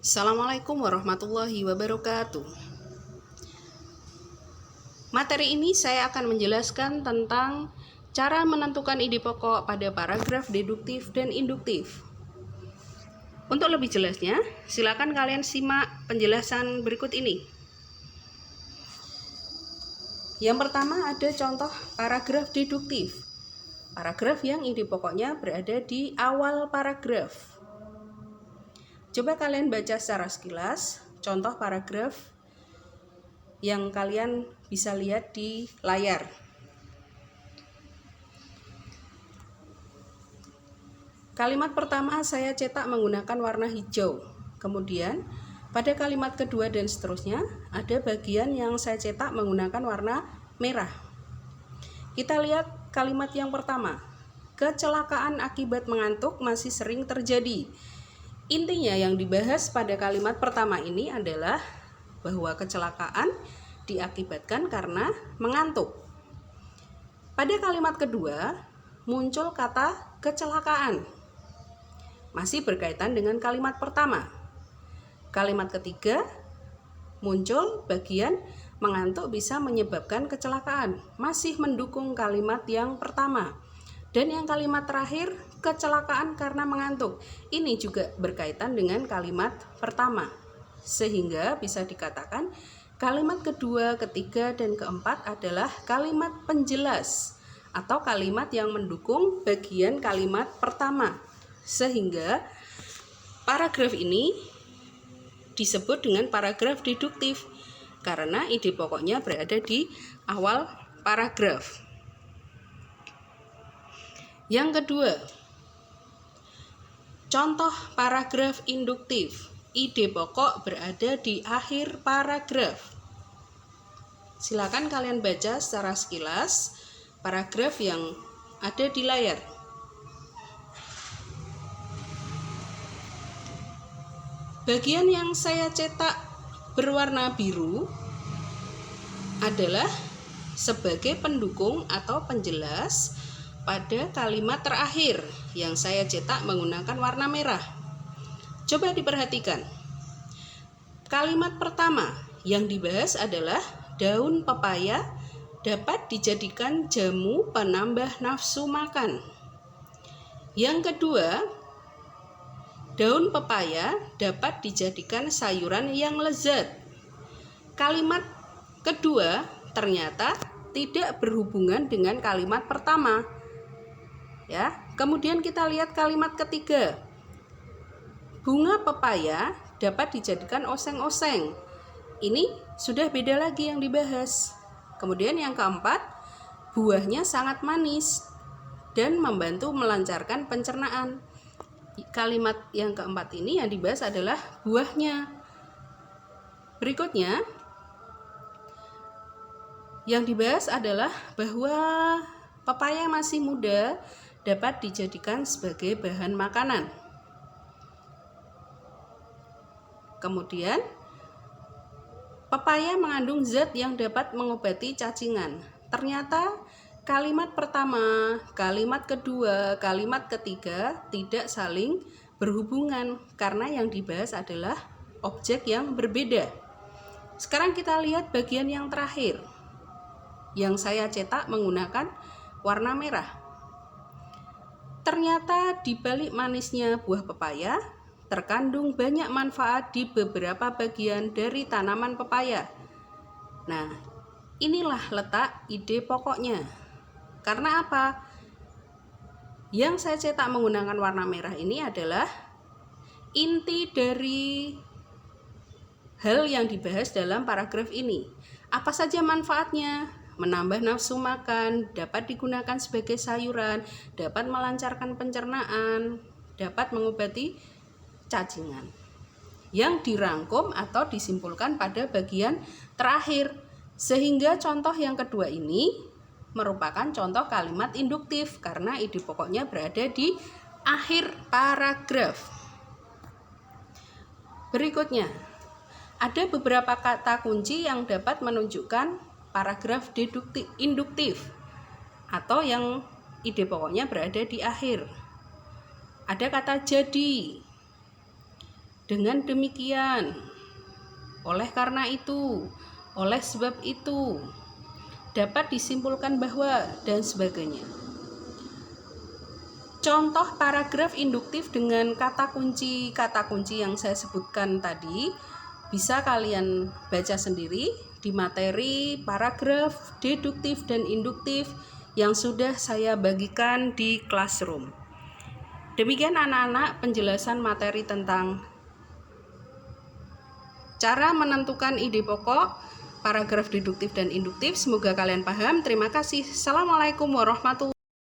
Assalamualaikum warahmatullahi wabarakatuh. Materi ini saya akan menjelaskan tentang cara menentukan ide pokok pada paragraf deduktif dan induktif. Untuk lebih jelasnya, silakan kalian simak penjelasan berikut ini. Yang pertama ada contoh paragraf deduktif. Paragraf yang ide pokoknya berada di awal paragraf. Coba kalian baca secara sekilas contoh paragraf yang kalian bisa lihat di layar. Kalimat pertama saya cetak menggunakan warna hijau. Kemudian pada kalimat kedua dan seterusnya ada bagian yang saya cetak menggunakan warna merah. Kita lihat kalimat yang pertama. Kecelakaan akibat mengantuk masih sering terjadi. Intinya yang dibahas pada kalimat pertama ini adalah bahwa kecelakaan diakibatkan karena mengantuk. Pada kalimat kedua muncul kata kecelakaan. Masih berkaitan dengan kalimat pertama. Kalimat ketiga muncul bagian mengantuk bisa menyebabkan kecelakaan. Masih mendukung kalimat yang pertama. Dan yang kalimat terakhir, kecelakaan karena mengantuk. Ini juga berkaitan dengan kalimat pertama. Sehingga bisa dikatakan kalimat kedua, ketiga, dan keempat adalah kalimat penjelas atau kalimat yang mendukung bagian kalimat pertama. Sehingga paragraf ini disebut dengan paragraf deduktif karena ide pokoknya berada di awal paragraf. Yang kedua, contoh paragraf induktif. Ide pokok berada di akhir paragraf. Silakan kalian baca secara sekilas paragraf yang ada di layar. Bagian yang saya cetak berwarna biru adalah sebagai pendukung atau penjelas pada kalimat terakhir yang saya cetak menggunakan warna merah. Coba diperhatikan. Kalimat pertama yang dibahas adalah daun pepaya dapat dijadikan jamu penambah nafsu makan. Yang kedua, daun pepaya dapat dijadikan sayuran yang lezat. Kalimat kedua ternyata tidak berhubungan dengan kalimat pertama. Ya, kemudian kita lihat kalimat ketiga. Bunga pepaya dapat dijadikan oseng-oseng. Ini sudah beda lagi yang dibahas. Kemudian yang keempat, buahnya sangat manis dan membantu melancarkan pencernaan. Kalimat yang keempat ini yang dibahas adalah buahnya. Berikutnya, yang dibahas adalah bahwa pepaya masih muda dapat dijadikan sebagai bahan makanan. Kemudian, pepaya mengandung zat yang dapat mengobati cacingan. Ternyata kalimat pertama, kalimat kedua, kalimat ketiga tidak saling berhubungan karena yang dibahas adalah objek yang berbeda. Sekarang kita lihat bagian yang terakhir yang saya cetak menggunakan warna merah. Ternyata di balik manisnya buah pepaya terkandung banyak manfaat di beberapa bagian dari tanaman pepaya. Nah, inilah letak ide pokoknya. Karena apa? Yang saya cetak menggunakan warna merah ini adalah inti dari hal yang dibahas dalam paragraf ini. Apa saja manfaatnya? Menambah nafsu makan, dapat digunakan sebagai sayuran, dapat melancarkan pencernaan, dapat mengobati cacingan. Yang dirangkum atau disimpulkan pada bagian terakhir. Sehingga contoh yang kedua ini merupakan contoh kalimat induktif karena ide pokoknya berada di akhir paragraf. Berikutnya, ada beberapa kata kunci yang dapat menunjukkan paragraf induktif atau yang ide pokoknya berada di akhir. Ada kata jadi Dengan demikian, oleh karena itu, oleh sebab itu, dapat disimpulkan bahwa, dan sebagainya. Contoh paragraf induktif dengan kata kunci yang saya sebutkan tadi bisa kalian baca sendiri di materi paragraf deduktif dan induktif yang sudah saya bagikan di Classroom. Demikian anak-anak penjelasan materi tentang cara menentukan ide pokok, paragraf deduktif dan induktif. Semoga kalian paham. Terima kasih. Assalamualaikum warahmatullahi wabarakatuh.